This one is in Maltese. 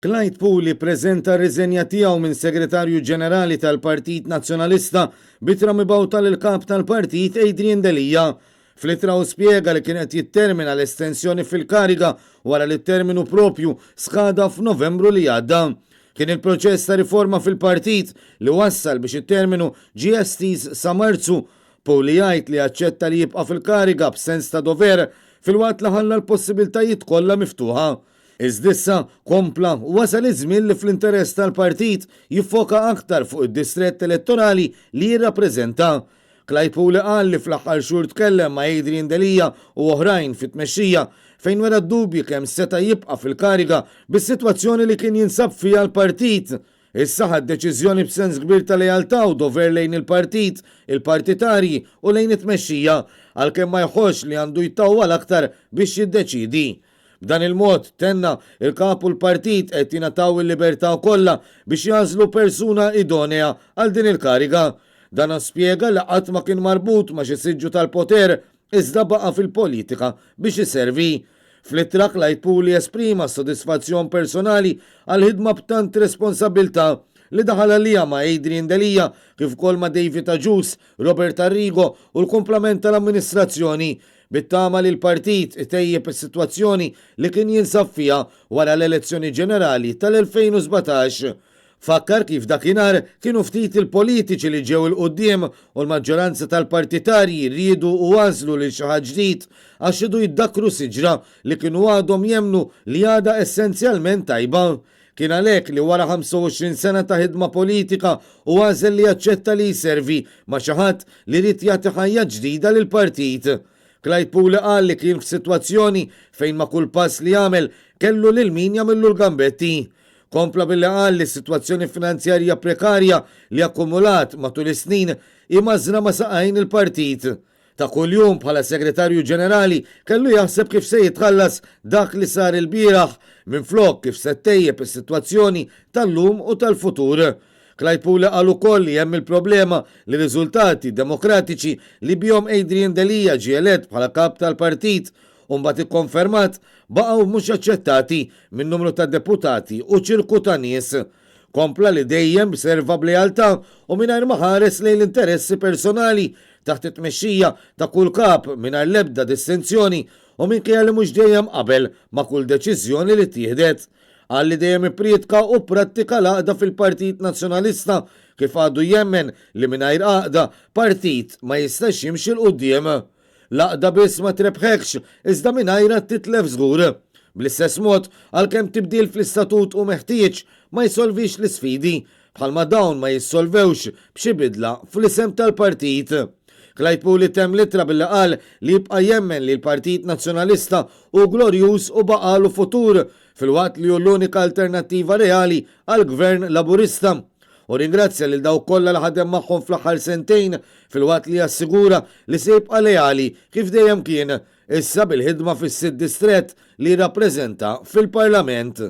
Clyde Puli preżenta r-riżenja tiegħu minn Segretarju Ġenerali tal-Partit Nazzjonalista bitra mibgħuta lil kap tal-partit Adrian Delija. Fl-ittra spjega li kienet jittermina l-estensjoni fil-kariga wara li t-terminu propju skada f'Novembru li għadda. Kien il-proċess ta' riforma fil-partit li wassal biex it-terminu GSTs sa' Marzu. Puli jgħid li aċċetta li jibqa' fil-kariga b'sens ta' dover fil-waqt li ħalla l-possibiltajiet kollha miftuħa. Iżdissa kompla wasal iż-żmien li fl-interess tal-partit jiffoka aktar fuq id-distrett elettorali li jirrappreżenta. Clyde Puli qal li fl-aħħar xhur tkellem ma' Adrian Delija u oħrajn fit-tmexxija fejn wera d-dubji kemm seta' jibqa' fil-kariga bis-sitwazzjoni li kien jinsab fiha l-partit. Issa ħad deċiżjoni b'sens kbir ta' lealtà u dover lejn il-partit, il-partitarji u lejn it-tmexxija għalkemm ma jħoss li għandu jtawwal aktar biex jiddeċidi. B'dan il-mod tenna il-kapu l-partit qed jingħataw il-libertà kollha biex jażlu persuna idonea għal din il-kariga. Dan spjega li qatt ma kien marbut ma' xi siġġu tal-poter iżda baqa' fil-politika biex iservi. Fl-ittra Clyde Puli esprima s-sodisfazzjon personali għal ħidma b'tant responsabilità li daħal għalija ma' Adrian Delija kif ukoll ma' David Agius, Robert Arrigo u l-komplement tal-amministrazzjoni bittama li l-partit itejjeb is-sitwazzjoni li kien jinsab fiha wara l-elezzjoni ġenerali tal-2017. Fakkar kif dakinhar kienu ftit il-politiċi li ġew il-qudiem u l-maġġoranza tal-partitarji rridu u għażlu lil xi ħadd ġdid għax idu jiddakru siġra li kienu għadhom jemnu li għadha essenzjalment tajba. Kien għalhekk li wara 25 sena ta' ħidma politika u għażel li jaċċetta li jservi ma' xi ħadd li rid jagħti ħajja ġdida lill-partit. Clyde Puli qal li kien f'sitwazzjoni fejn ma' kull pass li jagħmel kellu lil min jagħmillu l-gambetti. Kompla billi qal li s-sitwazzjoni finanzjarja prekarja li akkumulat matul is-snin imażna ma' saqajn il-partit. Ta' kuljum bħala segretarju ġenerali kellu jaħseb kif se jitħallas dak li sar il-bieraħ minflok kif se tejjeb is-sitwazzjoni tal-lum u tal-futur. Clyde Puli qal ukoll li hemm il-problema li riżultati demokratiċi li bihom Adrian Delija ġie elett bħala kap tal-partit u mbagħad ikkonfermat baqgħu mhux aċċettati min numru ta' deputati u ċirku ta' nies. Kompla li dejjem b'serva b'lealtà u mingħajr ma ħares lejn l-interessi personali taħt it-tmexxija ta' kull kap mingħajr l-ebda distinzjoni u minkejja li mhux dejjem qabel ma' kull deċiżjoni li tieħdet. Għalli dejjem ippriedka u prattika l-għaqda fil-Partit Nazzjonalista kif għadu jemmen li mingħajr għaqda partit ma jistax jimxi l-qudiem. L-għaqda biss ma trebħekx iżda mingħajra titlef żgur. Bl-istess mod għalkemm tibdil fl-istatut u meħtieġ ma jsolvix l-isfidi bħalma dawn ma jissolvewx b'xi bidla fl-isem tal-partit. Clyde Puli temm litra billi qal li jibqa' jemmen li l-Partit Nazzjonalista u glorjuż u baqalu futur fil-waqt li hu l-unika alternattiva reali għal-Gvern Laburista. U ringrazzja lil dawk kollha li ħadem magħhom fl-aħħar sentejn fil-waqt li jassigura li se jibqa' leali kif dejjem kien issa bil-ħidma fis-sitt distrett li jirrappreżenta fil-Parlament.